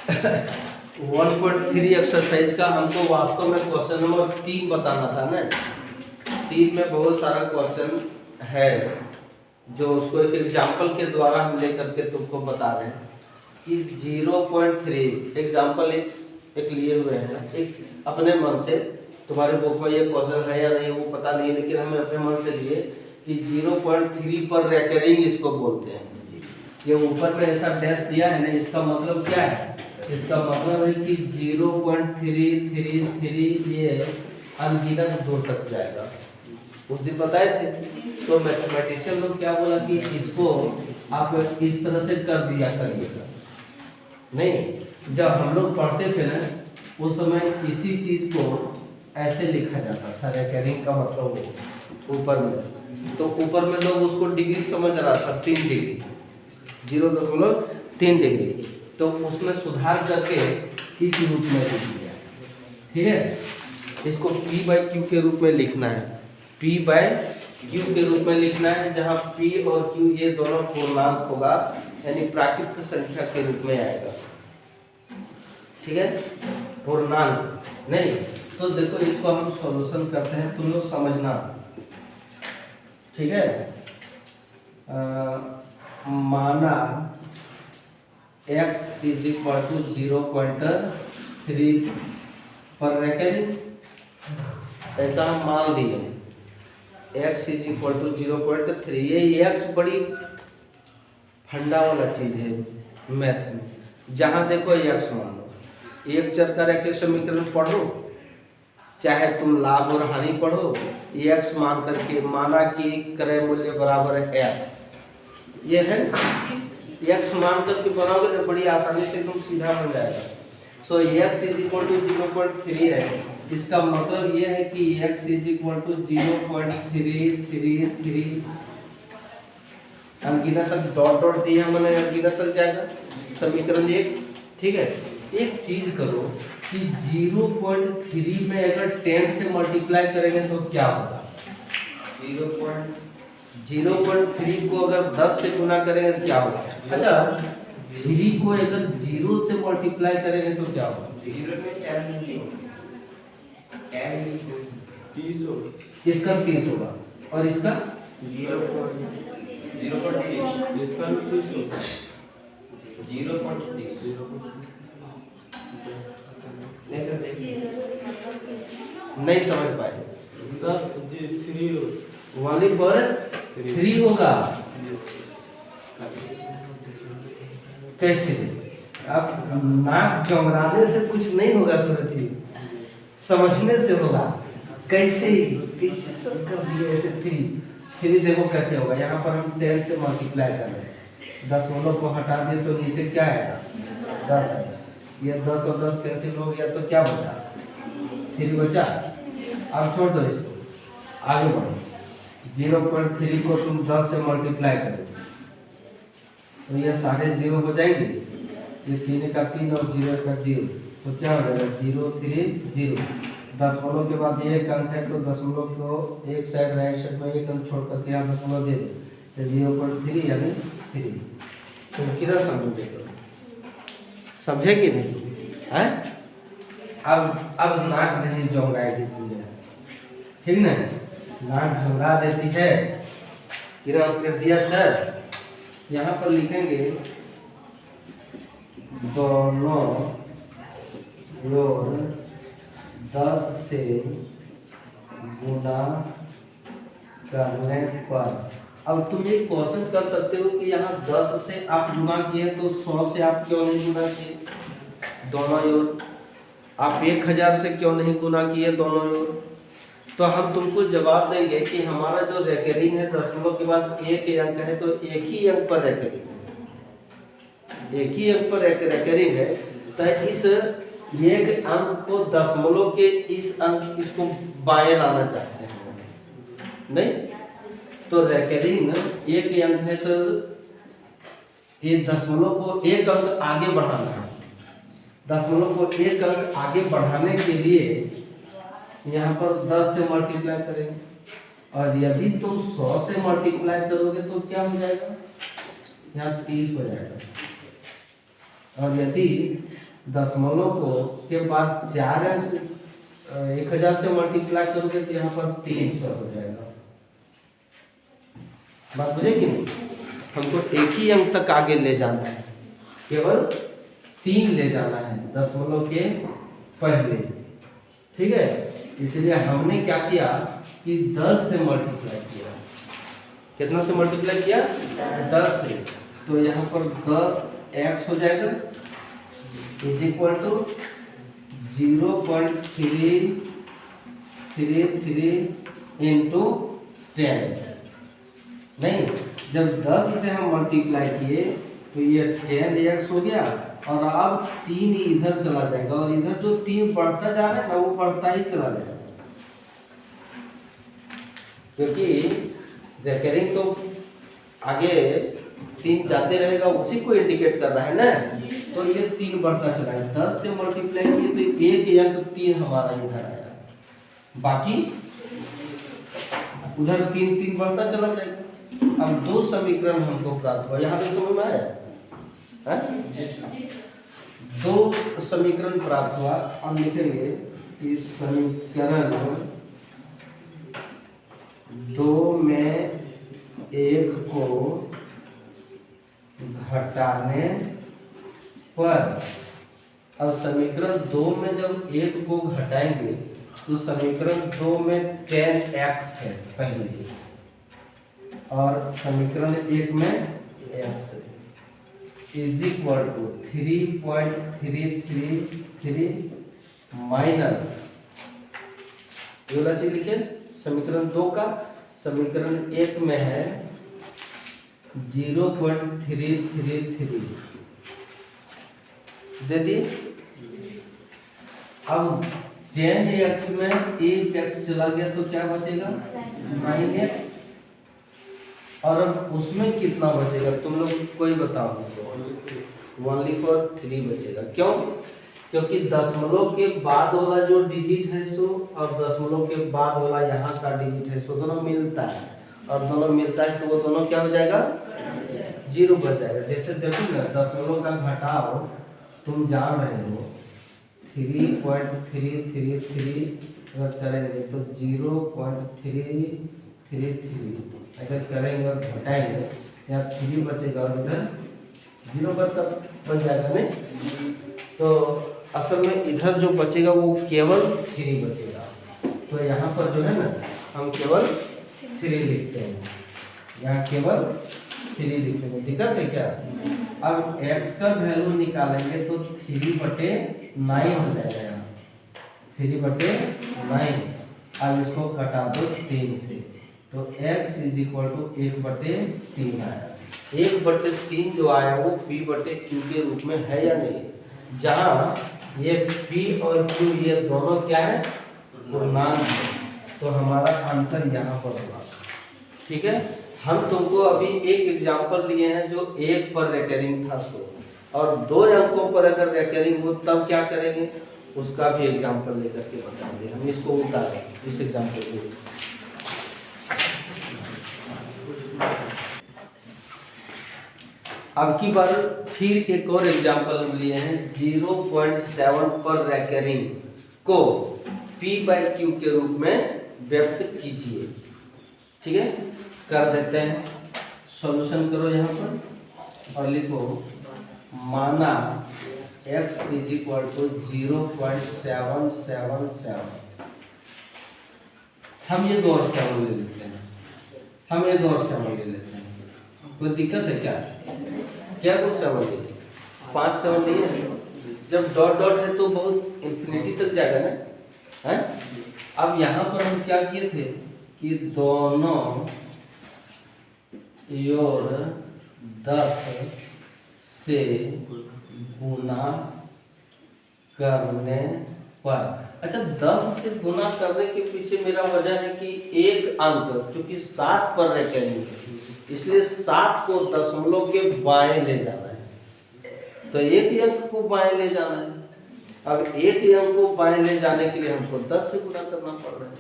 1.3 exercise का हमको वास्तव में क्वेश्चन नंबर 3 बताना था ना। 3 में बहुत सारा क्वेश्चन है जो उसको एक एग्जाम्पल के द्वारा हम लेकर के तुमको बता रहे हैं कि 0.3 एग्जाम्पल एक लिए हुए हैं, एक अपने मन से। तुम्हारे बुक में ये क्वेश्चन है या नहीं वो पता नहीं, लेकिन हमें अपने मन से लिए कि 0.3 पर रेकरिंग इसको बोलते हैं। ये ऊपर में ऐसा डैश दिया है ना, इसका मतलब क्या है? इसका मतलब है कि 0.333 ये अनगिनत 2 तक जाएगा। उस दिन बताए थे तो मैथमेटिशियन लोग क्या बोला कि इसको आप इस तरह से कर दिया करिएगा। नहीं, जब हम लोग पढ़ते थे ना उस समय इसी चीज को ऐसे लिखा जाता था, रेकरिंग का मतलब ऊपर में। तो ऊपर में लोग उसको डिग्री समझ रहा था, 3 डिग्री, 0.3 डिग्री। तो उसमें सुधार करके इस रूप में लिख दिया। ठीक है, इसको P/Q के रूप में लिखना है, P/Q के रूप में लिखना है, जहाँ P और Q ये दोनों पूर्णांक होगा, यानी प्राकृत संख्या के रूप में आएगा। ठीक है, पूर्णांक नहीं। तो देखो इसको हम सॉल्यूशन करते हैं, तुम लोग समझना। ठीक है, माना x = 0.3 पर रेकरिंग, ऐसा हम मान लिए x = 0.3। ये x बड़ी फंडा वाला चीज है मैथ में। जहाँ देखो x मान लो, एक चर का रैखिक समीकरण पढ़ो, चाहे तुम लाभ और हानि पढ़ो, x मान करके माना कि क्रय मूल्य बराबर है x, ये है x मान करके बनाओगे तो बड़ी आसानी से तुम सीधा बन जाएगा। सो x = 0.3 है, इसका मतलब ये है कि x = 0.333 अनगिनत तक डॉट डॉट दिया मैंने, अनगिनत तक जाएगा समीकरण 1। ठीक है, एक चीज करो कि 0.3 में अगर 10 से मल्टीप्लाई करेंगे तो क्या होगा? 0.3 को अगर 10 से गुना करेंगे तो क्या होगा? अच्छा, 3 को अगर 0 से मल्टीप्लाई करेंगे तो क्या होगा? 0 में क्या नहीं, 30 होगा, इसका 30 होगा और इसका 0.30, इसका भी 30 होगा, 0.30 नहीं समझ पाए। 3 वाली पर 3 होगा कैसे? अब नाक चौंकराने से कुछ नहीं होगा सूरज जी, समझने से होगा। कैसे कैसे सब कर दिए ऐसे 3 देखो कैसे होगा। यहाँ पर हम 10 से मल्टीप्लाई कर रहे हैं, 10 को हटा दिए तो नीचे क्या आएगा? 10 आएगा। ये 10 और 10 कैंसिल हो गया तो क्या बचा? 3 बचा। अब छोड़ दो इसको, आगे बढ़ो। 0.3 को तुम 10 से मल्टीप्लाई करो तो ये सारे 0 हो जाएंगे। ये 3 का 3 और 0 का 0, तो क्या हो जाएगा? 0 3 0। दशमलव के बाद ये एक अंक है तो दशमलव को एक साइड राइट साइड में एक अंक छोड़ करके यहाँ दशमलव दे दो, 0.3 यानी 3। तो किधर समझोगे? तो समझे कि नहीं है? अब नाक नहीं जोंगाएगी तुझे, ठीक ना? नाक झुंगा देती है। किधर कर दिया सर? यहाँ पर लिखेंगे दोनों योग 10 से गुना करने पर। अब तुम एक क्वेश्चन कर सकते हो कि यहाँ 10 से आप गुना किए तो 100 से आप क्यों नहीं गुना किए दोनों योग? आप 1000 से क्यों नहीं गुना किए दोनों योग? तो हम तुमको जवाब देंगे कि हमारा जो रेकरिंग है दशमलव के बाद एक अंक है, तो एक ही अंक पर रेकरिंग है, एक ही अंक पर रेकरिंग है। तो इस एक अंक को दशमलव के इस अंक इसको बाएं लाना चाहते हैं, नहीं? तो रेकरिंग एक अंक है तो ये दशमलव को एक अंक आगे बढ़ाना है। दशमलव को एक अंक आगे बढ़ाने के लिए यहाँ पर 10 से मल्टीप्लाई करेंगे, और यदि तुम 100 से मल्टीप्लाई करोगे तो क्या हो जाएगा? यहाँ 30 हो जाएगा। और यदि दशमलव को के बाद 4 अंक 1000 से मल्टीप्लाई करोगे तो यहाँ पर 300 हो जाएगा। बात बुझे कि नहीं? हमको एक ही अंक तक आगे ले जाना है, केवल 3 ले जाना है दशमलव के पहले, ठीक है। इसलिए हमने क्या किया कि 10 से मल्टीप्लाई किया। कितना से मल्टीप्लाई किया? 10 से। तो यहाँ पर 10x हो जाएगा इज इक्वल टू 0.333 इंटू 10। नहीं, जब 10 से हम मल्टीप्लाई किए तो ये 10x हो गया, और अब 3 इधर चला जाएगा, और इधर जो 3 बढ़ता जा रहा है ना वो बढ़ता ही चला जाएगा, क्योंकि रेकरिंग तो आगे 3 जाते रहेगा, उसी को इंडिकेट कर रहा है ना। तो ये 3 बढ़ता चला है, 10 से मल्टीप्लाई किए तो एक अंक 3 हमारा इधर आया, बाकी उधर 3 बढ़ता चला जाएगा। अब 2 समीकरण हमको प्राप्त हुआ, यहाँ पे समझ में आया? 2 समीकरण प्राप्त हुआ। हम लिखेंगे कि समीकरण 2 में 1 को घटाने पर, अब समीकरण 2 में जब 1 को घटाएंगे तो समीकरण 2 में 10x है पहले, और समीकरण 1 में x है, इज इक्वल टू 3.333 माइनस, ये वाला चीज लिखे समीकरण 2 का। समीकरण 1 में है 0.333 दे दिए। अब 10x में 1x चला गया तो क्या बचेगा? 9x। और अब उसमें कितना बचेगा तुम लोग कोई बताओ? ओनली फॉर 3 बचेगा। क्यों? क्योंकि दशमलव के बाद वाला जो डिजिट है सो, और दशमलव के बाद वाला यहाँ का डिजिट है सो, दोनों मिलता है, और दोनों मिलता है तो वो दोनों क्या हो जाएगा? 0 बच जाएगा। जैसे देखो ना, दशमलव का घटाव तुम जान रहे हो, 3.333 अगर करेंगे तो 0.333 अगर करेंगे और घटाएंगे, या 3 बचेगा और इधर 0 बच जाएगा नहीं। तो असल में इधर जो बचेगा वो केवल 3 बचेगा। तो यहाँ पर जो है ना, हम केवल 3 लिखते हैं, यहाँ केवल 3 लिखते हैं। दिक्कत है क्या? अब x का वैल्यू निकालेंगे तो 3/9 हो जाएगा, यहाँ 3/9। अब इसको घटा दो 3 से, तो x इज इक्वल टू 1/3 आया। 1/3 जो आया वो p/q के रूप में है या नहीं? जहाँ ये p और q ये दोनों क्या है? पूर्णांक है। तो हमारा आंसर यहाँ पर होगा। ठीक है, हम तुमको अभी एक एग्जांपल लिए हैं जो 1 पर रेकरिंग था सो, और 2 अंकों पर अगर रेकरिंग हो तब क्या करेंगे उसका भी एग्जांपल लेकर के बताएंगे। हम इसको उतारें इस एग्जांपल को। अब की बार फिर एक और एग्जांपल हम लिए हैं, 0.7 पर रेकरिंग को p/q के रूप में व्यक्त कीजिए। ठीक है, कर देते हैं। सॉल्यूशन करो यहाँ पर और लिखो, माना x इज इक्वल टू 0.777। हम ये 2 और 7 ले लेते हैं, हम ये 2 और 7 ले लेते हैं। कोई दिक्कत है क्या? क्या 2 7 ले? 5 7 नहीं है। जब डॉट डॉट है तो बहुत इंफिनिटी तक जाएगा ना, है? अब यहाँ पर हम क्या किए थे कि दोनों योर 10 से गुना करने पर, अच्छा 10 से गुना करने के पीछे मेरा वजह है कि एक अंक चूंकि 7 पर रेकरिंग है, इसलिए 7 को दशमलव के बाएं ले जाना है। तो एक अंक को बाएं ले जाना है। अब एक अंक को बाएं ले जाने के लिए हमको 10 से गुना करना पड़ रहा है।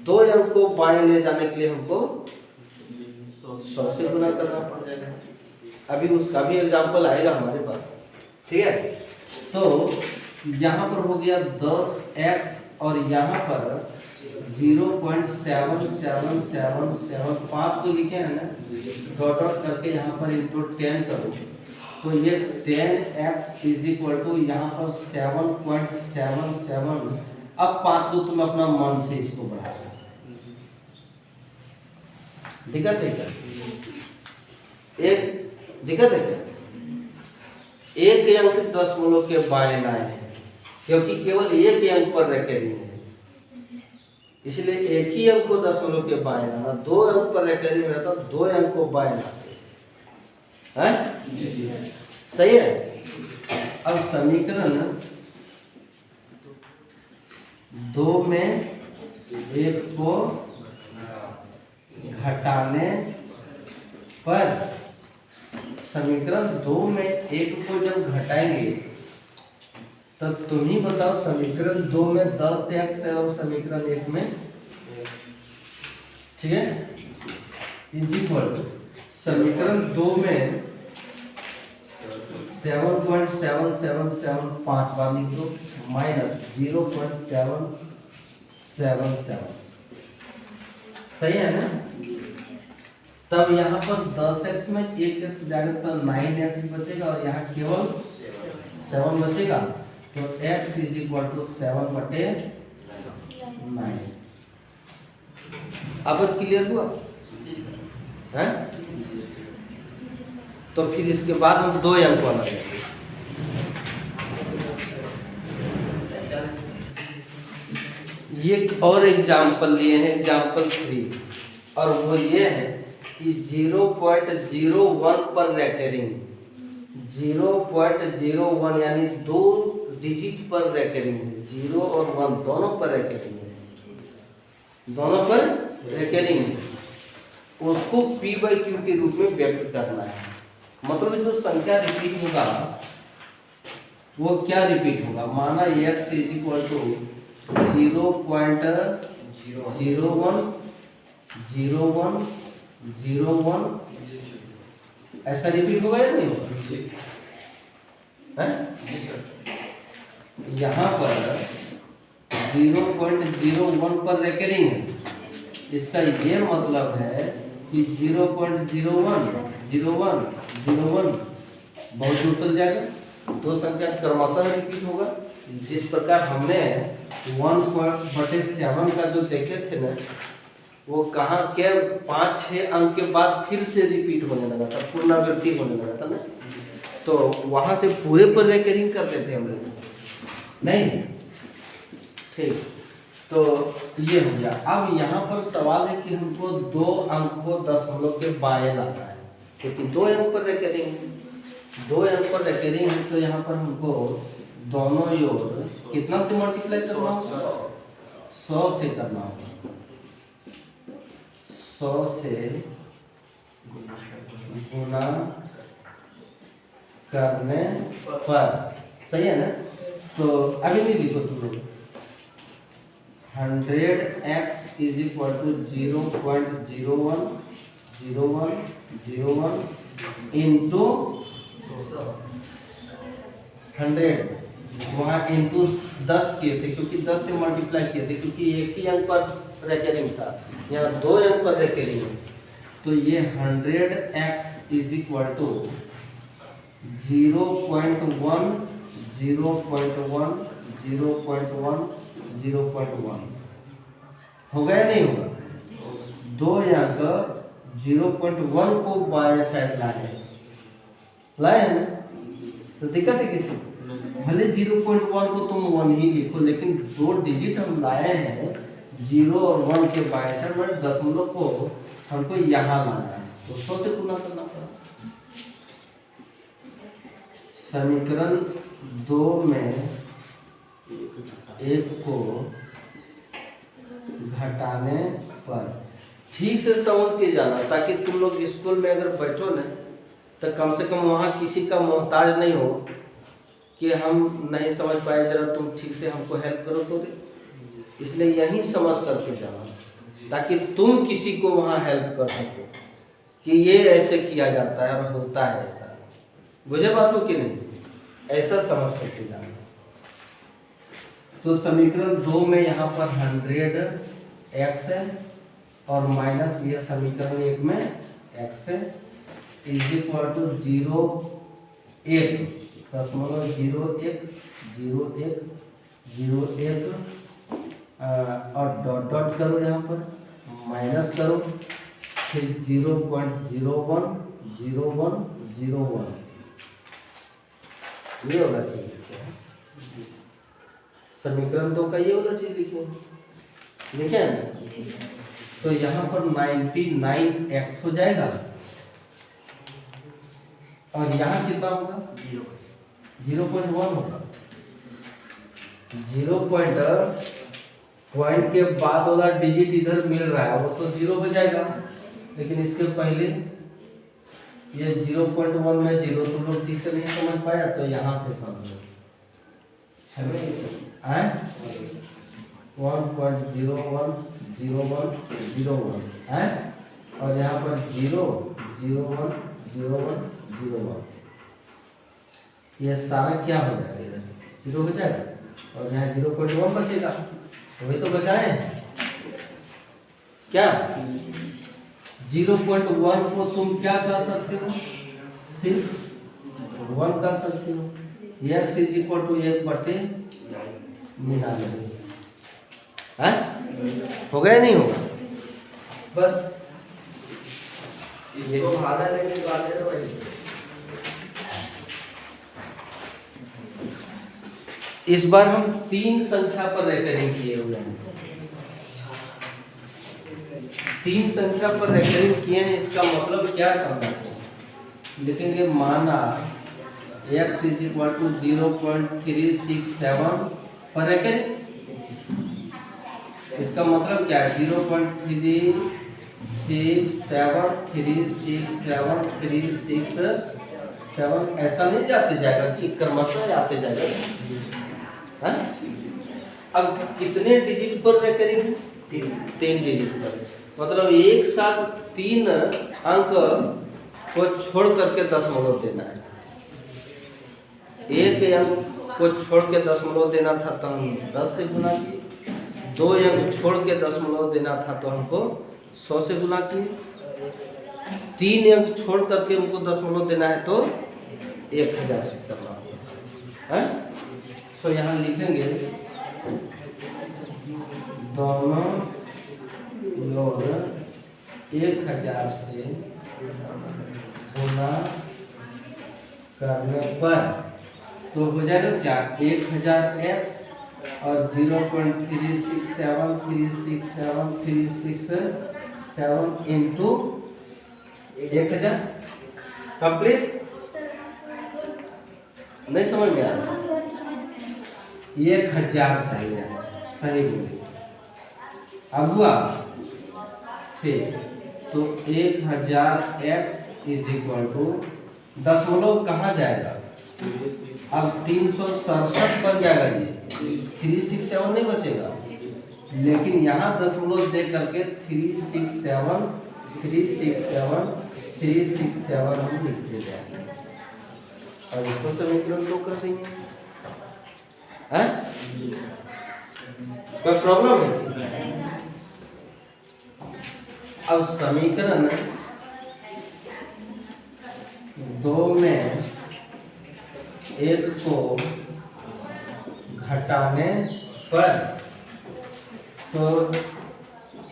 2 अंक को बाएं ले जाने के लिए हमको 100 से गुना करना पड़ जाएगा। अभी उसका भी एग्जाम्पल आएगा हमारे पास। ठीक है, तो यहाँ पर हो गया 10x और यहाँ पर 0.7777 को लिखे हैं ना, डॉट डॉट करके यहाँ पर इंटू 10 करो तो ये 10x इज इक्वल टू यहाँ पर 7.77। अब 5 को तुम अपना मन से इसको बढ़ा दो, दिक्कत है क्या? एक दिक्कत है क्या? एक अंक दशमलव के बाएं लाए हैं क्योंकि केवल एक अंक पर रेकरिंग है, इसलिए एक ही अंक को दशमलव के बाएं लाना। 2 अंक पर रेकरिंग रहता 2 अंक को बाएं लाते हैं। सही है। अब समीकरण 2 में 1 को घटाने पर, समीकरण 2 में 1 को जब घटाएंगे तो तुम ही बताओ, समीकरण 2 में 10x है और समीकरण 1 में, ठीक है, इज इक्वल समीकरण 2 में 7.7775 बार लिख दो माइनस 0.777। सही है ना? तब यहाँ पर 10x में 1x जाएगा तो 9x बचेगा और यहाँ केवल 7 बचेगा, तो x इज इक्वल टू 7/9। अब क्लियर हुआ है? तो फिर इसके बाद हम 2 अंक वाला लेंगे। ये और एग्जाम्पल लिए हैं, एग्जाम्पल 3, और वो ये है कि 0.01 पर रेकरिंग, 0.01 यानी 2 डिजिट पर रेकरिंग है, 0 और 1 दोनों पर रेकरिंग है, दोनों पर रेकरिंग है, उसको p/q के रूप में व्यक्त करना है। मतलब जो संख्या रिपीट होगा वो क्या रिपीट होगा? माना x इज इक्वल टू 0.010101 ऐसा रिपीट होगा या नहीं होगा? यहाँ पर 0.01 पर रेकरिंग है, इसका ये मतलब है कि 0.01 बहुत दूर तक जाएगा, 2 संख्या क्रमशः रिपीट होगा। जिस प्रकार हमने 1/7 का जो देखे थे ना, वो कहाँ के 5-6 अंक के बाद फिर से रिपीट होने लगा था, पुनरावृत्ति होने लगा था ना, तो वहां से पूरे पर रेकरिंग करते थे हम लोग, नहीं? ठीक, तो ये हो गया। अब यहाँ पर सवाल है कि हमको 2 अंक को दशमलव के बाएं लाना है, क्योंकि 2 अंक पर रेकरिंग, 2 अंक पर रेकरिंग है, तो यहाँ पर हमको दोनों ओर कितना से मल्टीप्लाई करना होगा? 100 से करना होगा, 100 से गुना करने पर। सही है ना? तो अभी नहीं लिखो तुम लोग। 100x is equal to 0.010101 into 100, वहाँ इंटू 10 किए थे क्योंकि 10 से मल्टीप्लाई किए थे, क्योंकि एक ही अंक पर रेकरिंग था, यहाँ 2 अंक पर रेकरिंग है। तो ये 100x इज इक्वल टू 0.1 होगा या नहीं होगा? 2 अंक 0.1 को बाएं साइड लाए हैं ना, तो दिक्कत है किसी को? भले 0.1 को तुम 1 ही लिखो, लेकिन 2 डिजिट हम लाए हैं 0 और 1 के बाएं साइड, मतलब दशमलव को हमको यहाँ लाना है, तो 100 से गुना करना पड़ा। समीकरण 2 में 1 को घटाने पर ठीक से समझ के जाना, ताकि तुम लोग स्कूल में अगर बैठो ना तो कम से कम वहाँ किसी का मोहताज नहीं हो कि हम नहीं समझ पाए, जरा तुम ठीक से हमको हेल्प करो तो। इसलिए यही समझ करके जाना, ताकि तुम किसी को वहाँ हेल्प कर सको कि ये ऐसे किया जाता है और होता है ऐसा। बुझे बात हो कि नहीं? ऐसा समझ करके जाना। तो समीकरण 2 में यहाँ पर 100x है और माइनस ये समीकरण 1 में x है इज इक्वल टू 0 1 दशमलव 01 01 01 और डॉट डॉट करो यहाँ पर माइनस करो फिर 0.01 01 01 ये होना चाहिए समीकरण 2 का ये होना चाहिए लिखे है ना। तो यहाँ पर 99x हो जाएगा और यहाँ कितना होगा 0.1 होगा। 0 पॉइंट के बाद वाला डिजिट इधर मिल रहा है वो तो 0 हो जाएगा, लेकिन इसके पहले ये 0.1 में 0 तो लोग ठीक से नहीं समझ पाया तो यहाँ से समझो 1.010101 है और यहाँ पर 0 01 01 01 ये सारा क्या हो जाएगा इधर 0 हो जाएगा और यहाँ 0.1 बचेगा वही तो बचाए क्या 0.1 को तुम क्या कर सकते हो सिर्फ 1 कर सकते हो x इज इक्वल टू 1/99 है हो गया नहीं होगा बस इसको भागा लेने की बात है तो भाई इस बार हम 3 संख्या पर रेकरिंग किए हुए हैं 3 संख्या पर रेकरिंग किए हैं इसका मतलब क्या समझा लिखेंगे माना x इज इक्वल टू 0.367 पर रेकरिंग इसका मतलब क्या है 0.367 ऐसा नहीं जाते जाएगा कि क्रमशः जाते जाएगा हाँ? अब कितने डिजिट पर रेकरिंग 3 डिजिट पर मतलब एक साथ 3 अंक को छोड़ करके दशमलव देना है एक अंक को छोड़ के दशमलव देना था तो हम 10 से गुना किए 2 अंक छोड़ के दशमलव देना था तो हमको 100 से गुना किए 3 अंक छोड़ करके उनको दशमलव देना है तो 1000 से करना है। सो यहाँ लिखेंगे दोनों लोग 1000 से गुना करने पर तो हो जाएगा क्या 1000x और 0.367 इंटू 1000 कंप्लीट नहीं समझ में आ रहा 1000 चाहिए सही बोलिए अब हुआ ठीक तो 1000x इज इक्वल टू दशमलव कहाँ जाएगा अब 367 बन जाएगा ये 367 नहीं बचेगा लेकिन यहाँ दशमलव दे करके 367 हम लिखते जाएंगे और इसको समीकरण 2 कर देंगे हैं कोई प्रॉब्लम है अब समीकरण 2 में एक को घटाने पर तो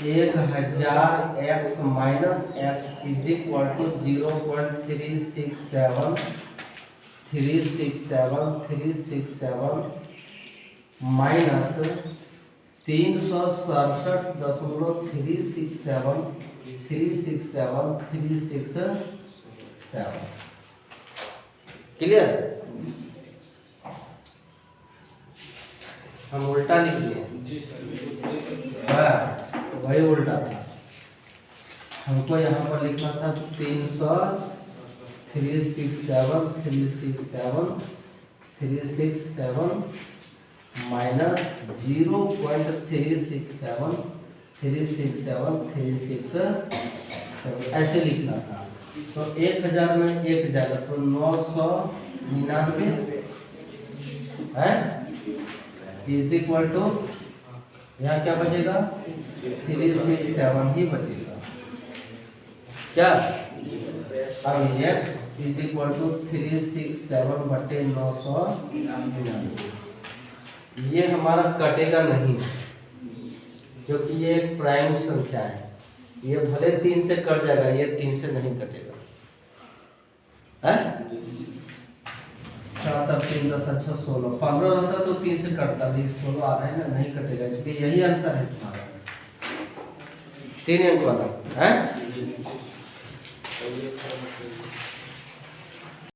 1000x minus x is equal to 0.367 minus 367.367 clear हम उल्टा लिख लिए वही उल्टा था हमको यहाँ पर लिखना था 367 माइनस 0.367 ऐसे लिखना था तो 1000 में 1 जाएगा तो 999 है इज इक्वल टू, यहाँ क्या बचेगा 367 ही बचेगा क्या। अब x इज इक्वल टू 367 बटे 999, ये हमारा कटेगा नहीं क्योंकि ये एक प्राइम संख्या है। ये भले 3 से कट जाएगा, ये 3 से नहीं कटेगा है। 7 और 3 10 अच्छा 16, 15 रहता तो 3 से कटता, लेकिन 16 आ रहा है ना, नहीं कटेगा, इसलिए यही आंसर है तुम्हारा 3 अंक वाला है।